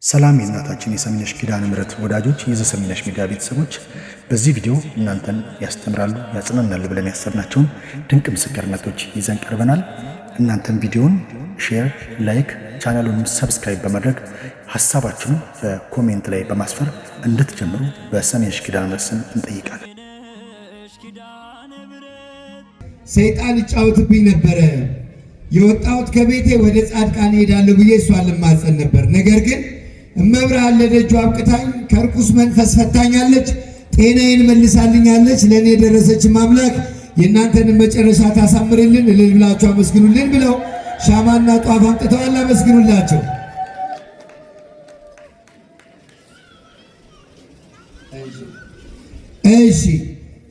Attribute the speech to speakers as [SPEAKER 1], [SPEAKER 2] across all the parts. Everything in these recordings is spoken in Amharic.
[SPEAKER 1] ሰላም የእናታችን የሰሚነሽ ኪዳነ ምሕረት ወዳጆች የዘሰሚነሽ ሚዲያ ቤተሰቦች፣ በዚህ ቪዲዮ እናንተን ያስተምራሉ ያጽናናሉ ብለን ያሰብናቸውን ድንቅ ምስክርነቶች ይዘን ቀርበናል። እናንተም ቪዲዮውን ሼር፣ ላይክ፣ ቻናሉን ሰብስክራይብ በማድረግ ሐሳባችሁን በኮሜንት ላይ በማስፈር እንድትጀምሩ በሰሚነሽ ኪዳነ ምሕረት ስም እንጠይቃለን።
[SPEAKER 2] ሰይጣን ይጫወትብኝ ነበረ። የወጣሁት ከቤቴ ወደ ጻድቃን ሄዳለሁ ብዬ እሷን ልማጸን ነበር። ነገር ግን እመብርሃን ለደጁ አብቅታኝ ከርኩስ መንፈስ ፈታኛለች፣ ጤናዬን መልሳልኛለች። ለእኔ የደረሰች አምላክ የእናንተን መጨረሻ ታሳምርልን፣ እልል ብላችሁ አመስግኑልን ብለው ሻማና ጧፍ አምጥተዋል። አመስግኑላቸው። እሺ፣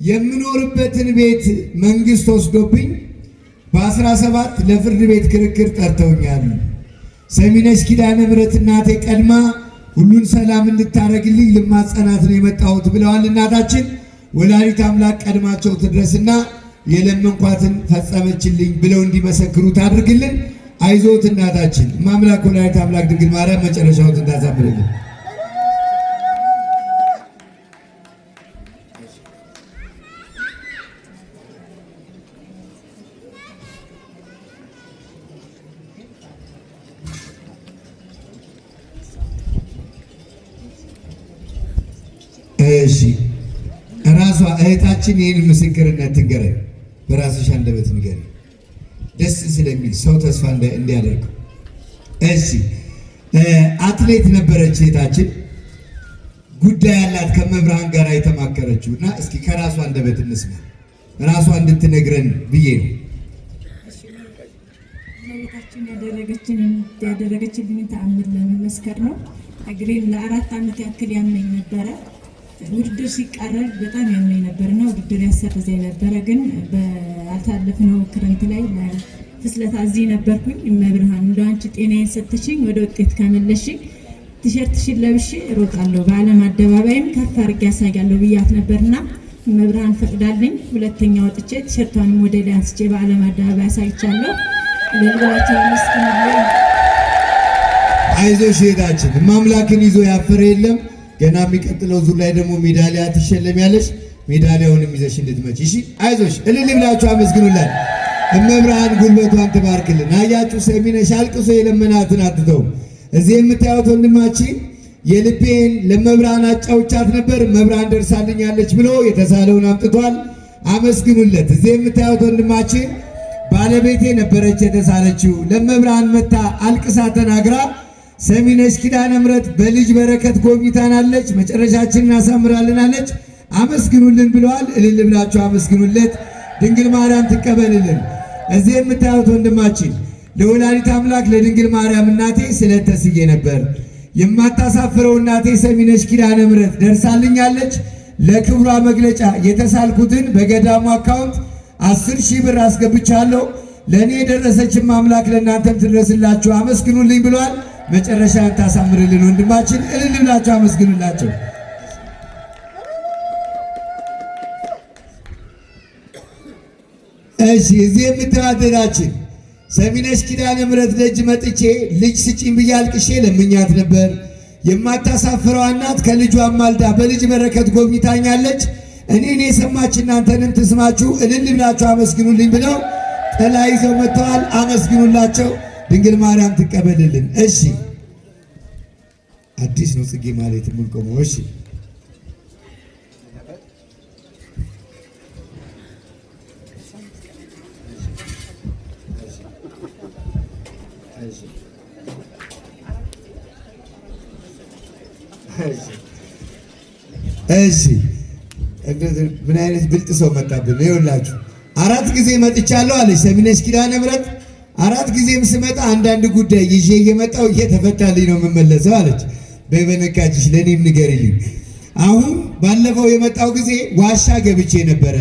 [SPEAKER 2] የምኖርበትን ቤት መንግስት ወስዶብኝ በ17 ለፍርድ ቤት ክርክር ጠርተውኛል። ሰሚነሽ ኪዳነ ምሕረት እናቴ ቀድማ ሁሉን ሰላም እንድታረግልኝ ልማጸናት ነው የመጣሁት ብለዋል። እናታችን ወላዲተ አምላክ ቀድማቸው ትድረስና የለመንኳትን ፈጸመችልኝ ብለው እንዲመሰክሩ ታድርግልን። አይዞት እናታችን ማምላክ ወላዲተ አምላክ ድንግል ማርያም መጨረሻውን ታሳምርልን። እሺ ራሷ እህታችን ይህን ምስክርነት ትንገረን፣ በራስሽ አንደበት ንገሪ፣ ደስ ስለሚል ሰው ተስፋ እንዲያደርግ። እሺ አትሌት ነበረች እህታችን፣ ጉዳይ ያላት ከመብርሃን ጋር የተማከረችው እና እስኪ ከራሷ አንደበት እንስማ፣ ራሷ እንድትነግረን ብዬ ነው።
[SPEAKER 3] እህታችን ያደረገችልኝ ተአምር ለመመስከር ነው። እግሬን ለ4 ዓመት ያክል ያመኝ ነበረ። ውድድር ሲቃረብ በጣም ያመኝ ነበርና ውድድር ያሰርዘኝ ነበረ። ግን በአልታለፍነው ክረምት ላይ ለፍስለታ እዚህ ነበርኩኝ። እመብርሃን እንደው አንቺ ጤናዬን ሰጥተሽኝ ወደ ውጤት ካመለሽኝ ቲሸርትሽን ለብሼ እሮጣለሁ፣ በዓለም አደባባይም ከፍ አድርጌ ያሳያለሁ ብያት ነበርና እመብርሃን ፈቅዳልኝ። ሁለተኛ ወጥቼ ቲሸርቷንም ወደ ላይ አንስቼ በዓለም አደባባይ ያሳይቻለሁ። ለልባቸው መስኪን
[SPEAKER 2] አይዞሽ እህታችን፣ ማምላክን ይዞ ያፈረ የለም። ገና የሚቀጥለው ዙር ላይ ደግሞ ሜዳሊያ ትሸለሚያለሽ። ሜዳሊያውንም ይዘሽ እንድትመጪ እሺ። አይዞሽ እልል ብላችሁ አመስግኑላት። እመብርሃን ጉልበቷን ትባርክልን። አያችሁ ሰሚነሽ አልቅሶ የለመናትን አትተው። እዚህ የምታዩት ወንድማችን የልቤን ለመብርሃን አጫውቻት ነበር፣ መብርሃን ደርሳልኛለች ብሎ የተሳለውን አምጥቷል። አመስግኑለት። እዚህ የምታዩት ወንድማችን ባለቤቴ ነበረች የተሳለችው፣ ለመብርሃን መታ አልቅሳ ተናግራ ሰሚነሽ ኪዳነ ምሕረት በልጅ በረከት ጎብኝታናለች፣ መጨረሻችንን አሳምራልናለች። አመስግኑልን ብለዋል። እልል ብላችሁ አመስግኑለት። ድንግል ማርያም ትቀበልልን። እዚህ የምታዩት ወንድማችን ለወላዲተ አምላክ ለድንግል ማርያም እናቴ ስለተስዬ ነበር። የማታሳፍረው እናቴ ሰሚነሽ ኪዳነ ምሕረት ደርሳልኛለች። ለክብሯ መግለጫ የተሳልኩትን በገዳሙ አካውንት 10,000 ብር አስገብቻለሁ። ለእኔ የደረሰችም አምላክ ለእናንተም ትድረስላችሁ፣ አመስግኑልኝ ብለዋል። መጨረሻን ታሳምርልን ወንድማችን። እልል ብላችሁ አመስግኑላቸው። እሺ እዚህ የምትዋደዳችን ሰሚነሽ ኪዳነ ምሕረት ደጅ መጥቼ ልጅ ስጪኝ ብዬ አልቅሼ ለምኛት ነበር። የማታሳፍረው እናት ከልጇ ማልዳ በልጅ በረከት ጎብኝታኛለች። እኔን የሰማች እናንተንም ትስማችሁ። እልል ብላችሁ አመስግኑልኝ ብለው ጥላ ይዘው መጥተዋል። አመስግኑላቸው። ድንግል ማርያም ትቀበልልን። እሺ አዲስ ነው ጽጌ ማለት የምንቆመው። እሺ እሺ ምን አይነት ብልጥ ሰው መጣብን! ይኸውላችሁ 4 ጊዜ መጥቻለሁ አለች ሰሚነሽ ኪዳነ ምሕረት። 4 ጊዜም ስመጣ አንዳንድ ጉዳይ ይዤ እየመጣሁ እየተፈታልኝ ነው የምመለሰው አለች። በበነካችሽ ለእኔም ንገሪልኝ። አሁን ባለፈው የመጣው ጊዜ ዋሻ ገብቼ ነበረ።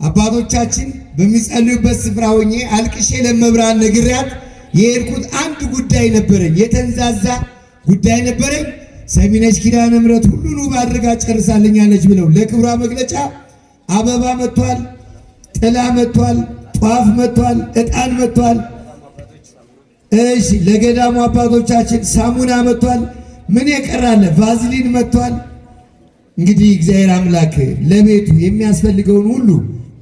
[SPEAKER 2] አባቶቻችን በሚጸልዩበት ስፍራ ሆኜ አልቅሼ ለመብርሃን ነግሬያት የሄድኩት አንድ ጉዳይ ነበረኝ፣ የተንዛዛ ጉዳይ ነበረኝ። ሰሚነሽ ኪዳነ ምሕረት ሁሉን ውብ አድርጋ ጨርሳልኛለች ብለው ለክብሯ መግለጫ አበባ መጥቷል፣ ጥላ መጥቷል፣ ጧፍ መጥቷል፣ ዕጣን መጥቷል። እሺ ለገዳሙ አባቶቻችን ሳሙና መጥቷል። ምን የቀራለ? ቫዝሊን መጥቷል። እንግዲህ እግዚአብሔር አምላክ ለቤቱ የሚያስፈልገውን ሁሉ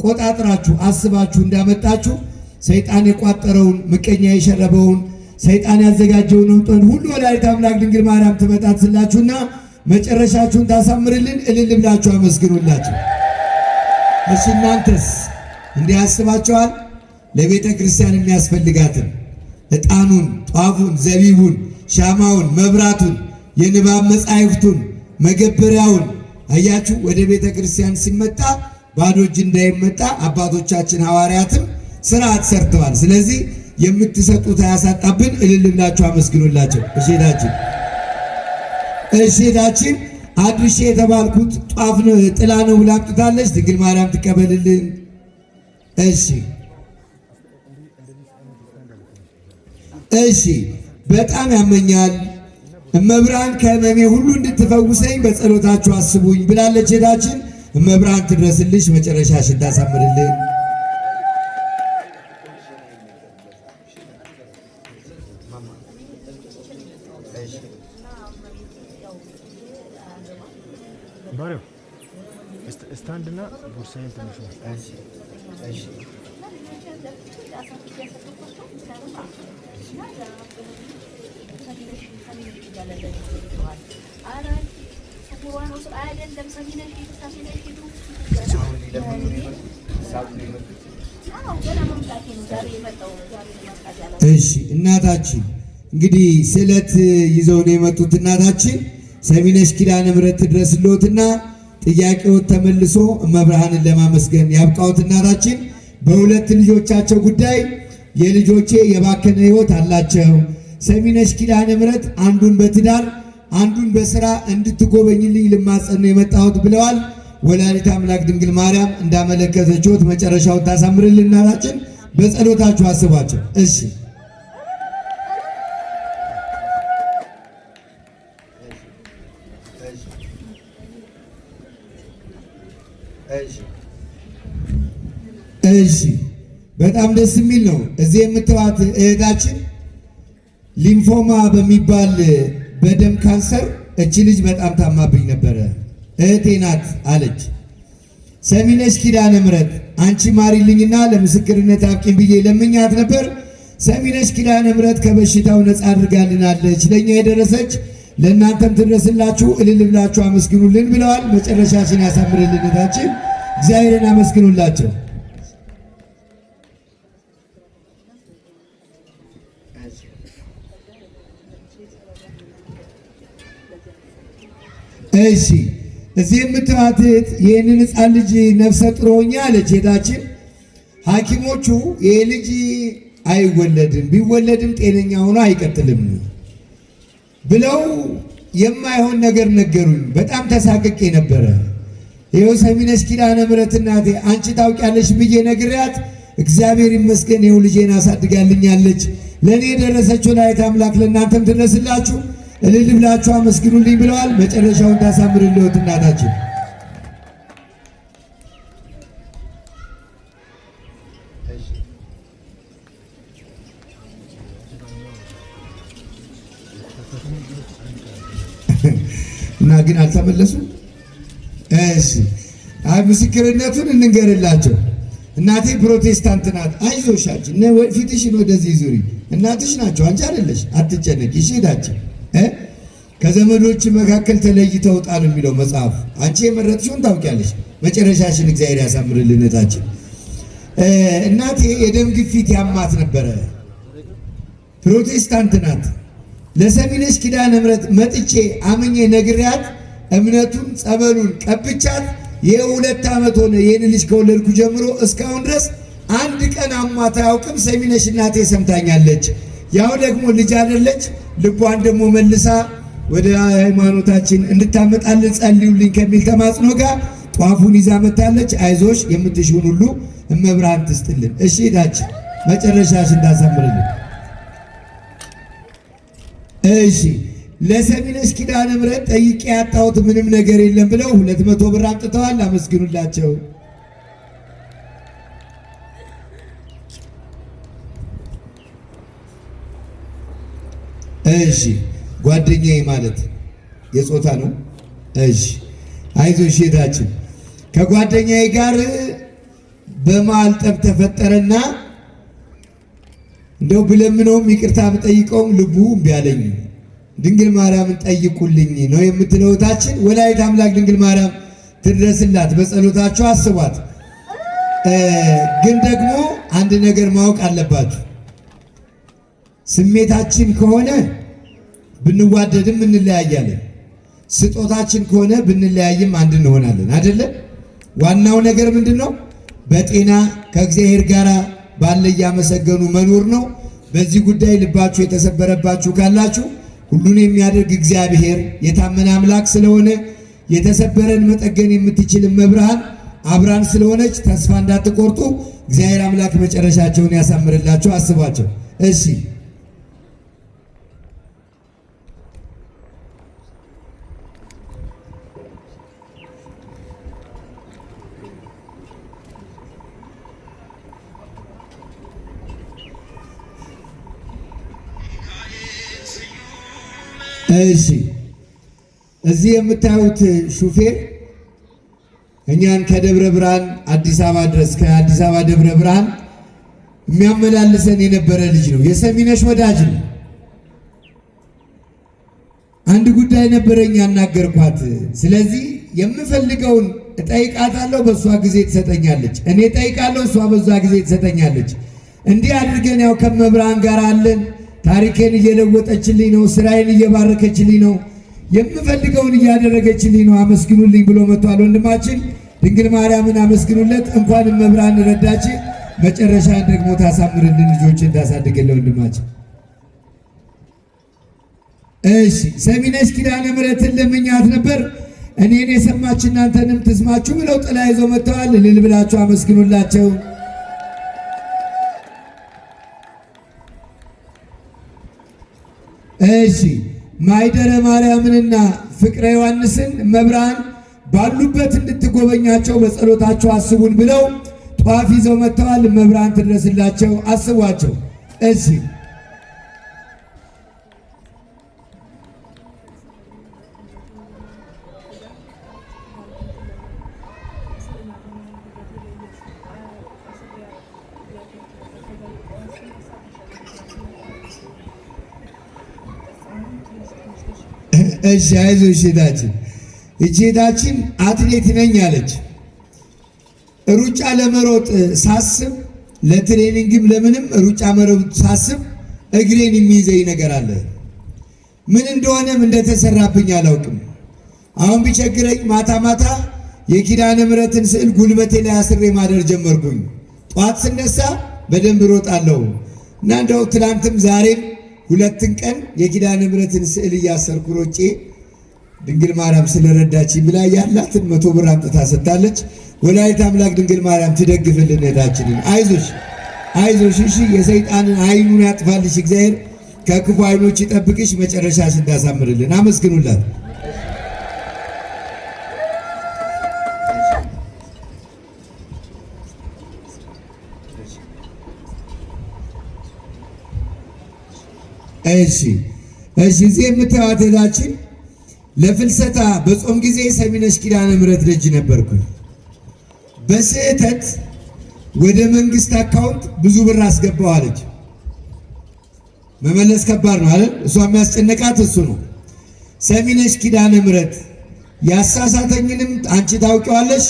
[SPEAKER 2] ቆጣጥራችሁ አስባችሁ እንዳመጣችሁ ሰይጣን የቋጠረውን ምቀኛ የሸረበውን ሰይጣን ያዘጋጀውን እንጦን ሁሉ ወላዲተ አምላክ ድንግል ማርያም ትመጣላችሁና መጨረሻችሁን ታሳምርልን። እልል ብላችሁ አመስግኑላችሁ። እሺ እናንተስ እንዲህ አስባችኋል? ለቤተ ክርስቲያን የሚያስፈልጋትን ዕጣኑን፣ ጧፉን፣ ዘቢቡን፣ ሻማውን፣ መብራቱን፣ የንባብ መጻሕፍቱን፣ መገበሪያውን አያችሁ። ወደ ቤተ ክርስቲያን ሲመጣ ባዶ እጅ እንዳይመጣ አባቶቻችን ሐዋርያትም ስርዓት ሰርተዋል። ስለዚህ የምትሰጡት አያሳጣብን። እልል ብላችሁ አመስግኑላቸው። እሼታችን አድርሼ የተባልኩት ጧፍ ነው ጥላ ነው ብላ አምጥታለች። ድንግል ማርያም ትቀበልልን። እሺ በጣም ያመኛል፣ እመብርሃን ከሕመሜ ሁሉ እንድትፈውሰኝ በጸሎታችሁ አስቡኝ ብላለች እህታችን። እመብርሃን ትድረስልሽ፣ መጨረሻሽን ታሳምርልን።
[SPEAKER 4] ባሪው ስታንድና ቦርሳዬን ትንሽ ነው።
[SPEAKER 2] እሺ እናታችን እንግዲህ ስዕለት ይዘው ነው የመጡት። እናታችን ሰሚነሽ ኪዳነ ምሕረት ትድረስልዎትና ጥያቄዎት ተመልሶ እመብርሃንን ለማመስገን ያብቃዎት። እናታችን በሁለት ልጆቻቸው ጉዳይ የልጆቼ የባከነ ሕይወት አላቸው፣ ሰሚነሽ ኪዳነ ምሕረት አንዱን በትዳር አንዱን በስራ እንድትጎበኝልኝ ልማጸን ነው የመጣሁት ብለዋል። ወላዲተ አምላክ ድንግል ማርያም እንዳመለከተችዎት መጨረሻውን ታሳምርልን። እናታችን በጸሎታችሁ አስቧቸው። እሺ እሺ በጣም ደስ የሚል ነው። እዚህ የምትዋት እህታችን ሊምፎማ በሚባል በደም ካንሰር እቺ ልጅ በጣም ታማብኝ ነበረ፣ እህቴ ናት አለች። ሰሚነሽ ኪዳነ ምሕረት አንቺ ማሪልኝና ለምስክርነት አብቂኝ ብዬ ለምኛት ነበር። ሰሚነሽ ኪዳነ ምሕረት ከበሽታው ነፃ አድርጋልናለች። ለእኛ የደረሰች ለእናንተም ትድረስላችሁ። እልል ብላችሁ አመስግኑልን ብለዋል። መጨረሻችን ያሳምርልን። እህታችን እግዚአብሔርን አመስግኑላቸው። እሺ እዚህ የምትዋት ይህንን ሕፃን ልጅ ነፍሰ ጡር ሆኜ አለች ጌታችን። ሐኪሞቹ ይህ ልጅ አይወለድም፣ ቢወለድም ጤነኛ ሆኖ አይቀጥልም ብለው የማይሆን ነገር ነገሩኝ። በጣም ተሳቅቄ ነበረ። ይኸው ሰሚነሽ ኪዳነ ምሕረት እናቴ አንቺ ታውቂያለሽ ብዬ ነግሬያት እግዚአብሔር ይመስገን ይኸው ልጄን አሳድጋልኛለች። ለእኔ የደረሰችው ወላዲተ አምላክ ለእናንተም ትድረስላችሁ። እልል ብላችሁ አመስግኑልኝ ብለዋል። መጨረሻውን ታሳምርልዎት እናታችን። እና ግን አልተመለሱም። እሺ አይ ምስክርነቱን እንንገርላቸው። እናቴ ፕሮቴስታንት ናት። አይዞሻች ፊትሽን ወደዚህ ዙሪ። እናትሽ ናቸው አንቺ አይደለሽ። አትጨነቂ። ይሽዳችሁ ከዘመዶች መካከል ተለይተው ውጣ ነው የሚለው መጽሐፍ። አንቺ የመረጥሽውን ታውቂያለሽ። መጨረሻሽን እግዚአብሔር ያሳምርልን። እህታችን እናቴ የደም ግፊት ያማት ነበረ። ፕሮቴስታንት ናት። ለሰሚነሽ ኪዳነ ምሕረት መጥቼ አምኜ ነግሬያት እምነቱን ጸበሉን ቀብቻት የ2 ዓመት ሆነ። ይህን ልጅ ከወለድኩ ጀምሮ እስካሁን ድረስ አንድ ቀን አሟት አያውቅም። ሰሚነሽ እናቴ ሰምታኛለች። ያው ደግሞ ልጅ አይደለች። ልቧን ደግሞ መልሳ ወደ ሃይማኖታችን እንድታመጣልን ጸልዩልኝ ከሚል ተማጽኖ ጋር ጧፉን ይዛ መታለች። አይዞሽ የምትሽውን ሁሉ እመብርሃን ትስጥልን። እሺ ሄዳችን መጨረሻሽን ታሳምርልን። እሺ ለሰሚነሽ ኪዳነ ምሕረት ጠይቄ ያጣሁት ምንም ነገር የለም ብለው 200 ብር አምጥተዋል። አመስግኑላቸው። እሺ ጓደኛዬ ማለት የጾታ ነው። እሺ አይዞሽ እህታችን ከጓደኛዬ ጋር በመሃል ጠብ ተፈጠረና እንደው ብለምነውም ይቅርታ ብጠይቀውም ልቡ እምቢ አለኝ። ድንግል ማርያምን ጠይቁልኝ ነው የምትለው እህታችን። ወላዲተ አምላክ ድንግል ማርያም ትድረስላት፣ በጸሎታችሁ አስቧት። ግን ደግሞ አንድ ነገር ማወቅ አለባችሁ። ስሜታችን ከሆነ ብንዋደድም እንለያያለን። ስጦታችን ከሆነ ብንለያይም አንድ እንሆናለን አይደለ? ዋናው ነገር ምንድነው? በጤና ከእግዚአብሔር ጋር ባለ እያመሰገኑ መኖር ነው። በዚህ ጉዳይ ልባችሁ የተሰበረባችሁ ካላችሁ ሁሉን የሚያደርግ እግዚአብሔር የታመነ አምላክ ስለሆነ የተሰበረን መጠገን የምትችል መብርሃን አብራን ስለሆነች ተስፋ እንዳትቆርጡ እግዚአብሔር አምላክ መጨረሻቸውን ያሳምርላችሁ። አስቧቸው። እሺ እሺ እዚህ የምታዩት ሹፌር እኛን ከደብረ ብርሃን አዲስ አበባ ድረስ ከአዲስ አበባ ደብረ ብርሃን የሚያመላልሰን የነበረ ልጅ ነው። የሰሚነሽ ወዳጅ ነው። አንድ ጉዳይ ነበረኝ ያናገርኳት። ስለዚህ የምፈልገውን እጠይቃታለሁ፣ በሷ ጊዜ ትሰጠኛለች። እኔ እጠይቃለሁ፣ እሷ በዛ ጊዜ ትሰጠኛለች። እንዲህ አድርገን ያው ከመብርሃን ጋር አለን። ታሪኬን እየለወጠችልኝ ነው። ስራዬን እየባረከችልኝ ነው። የምፈልገውን እያደረገችልኝ ነው። አመስግኑልኝ ብሎ መጥቷል ወንድማችን። ድንግል ማርያምን አመስግኑለት። እንኳን መብርሃን ረዳች፣ መጨረሻን ደግሞ ታሳምርልን፣ ልጆችን ታሳድግልን ወንድማችን። እሺ ሰሚነሽ ኪዳነ ምሕረትን ለምኛት ነበር። እኔን የሰማች እናንተንም ትስማችሁ ብለው ጥላ ይዘው መጥተዋል። እልል ብላችሁ አመስግኑላቸው። እሺ ማይደረ ማርያምንና ፍቅረ ዮሐንስን መብርሃን ባሉበት እንድትጎበኛቸው በጸሎታቸው አስቡን ብለው ጧፍ ይዘው መጥተዋል። መብርሃን ትድረስላቸው፣ አስቧቸው። እሺ እሺ አይዞሽ እህታችን። እህታችን አትሌት ነኝ አለች። ሩጫ ለመሮጥ ሳስብ ለትሬኒንግም ለምንም ሩጫ መሮጥ ሳስብ እግሬን የሚይዘኝ ነገር አለ። ምን እንደሆነም እንደተሰራብኝ አላውቅም። አሁን ቢቸግረኝ ማታ ማታ የኪዳነ ምሕረትን ስዕል ጉልበቴ ላይ አስሬ ማደር ጀመርኩኝ። ጧት ስነሳ በደንብ ሮጣለሁ እና እንደው ትናንትም ዛሬም ሁለትን ቀን የኪዳነ ምሕረትን ስዕል እያሰርኩ ሮጬ ድንግል ማርያም ስለረዳች ብላ ያላትን 100 ብር አምጥታ ሰጥታለች። ወላዲተ አምላክ ድንግል ማርያም ትደግፍልን እህታችንን። አይዞሽ አይዞሽ። እሺ የሰይጣንን አይኑን ያጥፋልሽ እግዚአብሔር፣ ከክፉ አይኖች ይጠብቅሽ፣ መጨረሻሽን ታሳምርልን። አመስግኑላት። እሺ እሺ። እዚህ የምታዩት እህታችን ለፍልሰታ በጾም ጊዜ ሰሚነሽ ኪዳነ ምሕረት ደጅ ነበርኩ። በስህተት ወደ መንግስት አካውንት ብዙ ብር አስገባው አለች። መመለስ ከባድ ነው አይደል? እሷ የሚያስጨነቃት እሱ ነው። ሰሚነሽ ኪዳነ ምሕረት ያሳሳተኝንም አንቺ ታውቂዋለሽ፣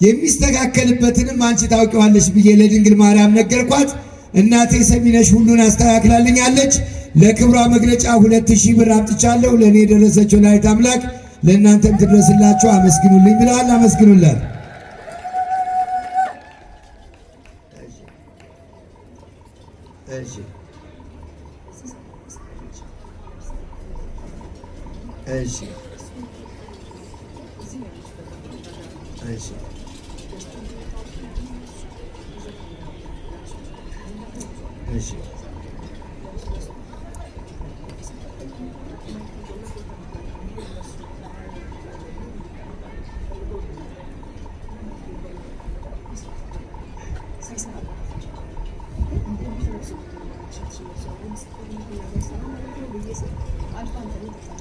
[SPEAKER 2] የሚስተካከልበትንም አንቺ ታውቂዋለሽ ብዬ ለድንግል ማርያም ነገርኳት። እናቴ ሰሚነሽ ሁሉን አስተካክላልኛለች። ለክብሯ መግለጫ 2000 ብር አምጥቻለሁ። ለእኔ የደረሰችው ወላዲተ አምላክ ለእናንተም ትድረስላችሁ፣ አመስግኑልኝ ብለዋል። አመስግኑላት።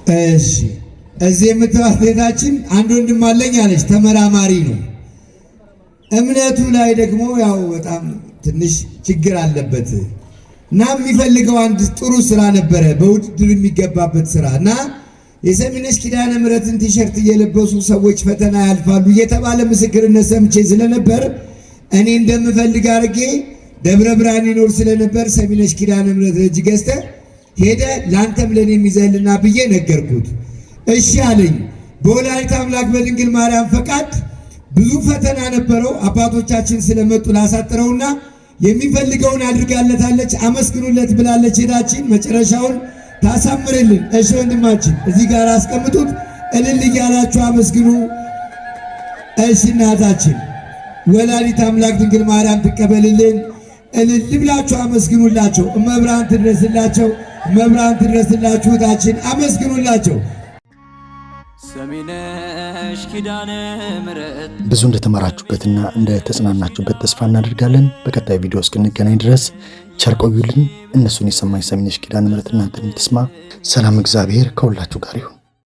[SPEAKER 2] እሺ እዚህ የምትዋት ቤታችን አንድ ወንድም አለኝ አለች። ተመራማሪ ነው። እምነቱ ላይ ደግሞ ያው በጣም ትንሽ ችግር አለበት እና የሚፈልገው አንድ ጥሩ ስራ ነበረ፣ በውድድር የሚገባበት ስራ እና የሰሚነሽ ኪዳነ ምሕረትን ቲሸርት እየለበሱ ሰዎች ፈተና ያልፋሉ እየተባለ ምስክርነት ሰምቼ ስለነበር እኔ እንደምፈልግ አድርጌ ደብረ ብርሃን ይኖር ስለነበር ሰሚነሽ ኪዳነ ምሕረት እጅ ገዝተህ ሄደህ ለአንተም ለእኔም ይዘህልና ብዬ ነገርኩት። እሺ አለኝ። በወላዲተ አምላክ በድንግል ማርያም ፈቃድ ብዙ ፈተና ነበረው። አባቶቻችን ስለመጡ ላሳጥረውና የሚፈልገውን አድርጋለታለች። አመስግኑለት ብላለች። ሄዳችን መጨረሻውን ታሳምርልን። እሺ ወንድማችን እዚህ ጋር አስቀምጡት። እልል እያላችሁ አመስግኑ። እሺ እናታችን ወላዲተ አምላክ ድንግል ማርያም ትቀበልልን። እልል ብላችሁ አመስግኑላቸው። እመብርሃን ትድረስላቸው። እመብርሃን ትድረስላችሁ። እህታችን አመስግኑላቸው።
[SPEAKER 5] ሰሚነሽ ኪዳነ ምሕረት
[SPEAKER 1] ብዙ እንደተማራችሁበትና እንደተጽናናችሁበት ተስፋ እናደርጋለን። በቀጣይ ቪዲዮ እስክንገናኝ ድረስ ቸር ቆዩልን። እነሱን የሰማኝ ሰሚነሽ ኪዳነ ምሕረት እናንተን ትስማ። ሰላም፣ እግዚአብሔር ከሁላችሁ ጋር ይሁን።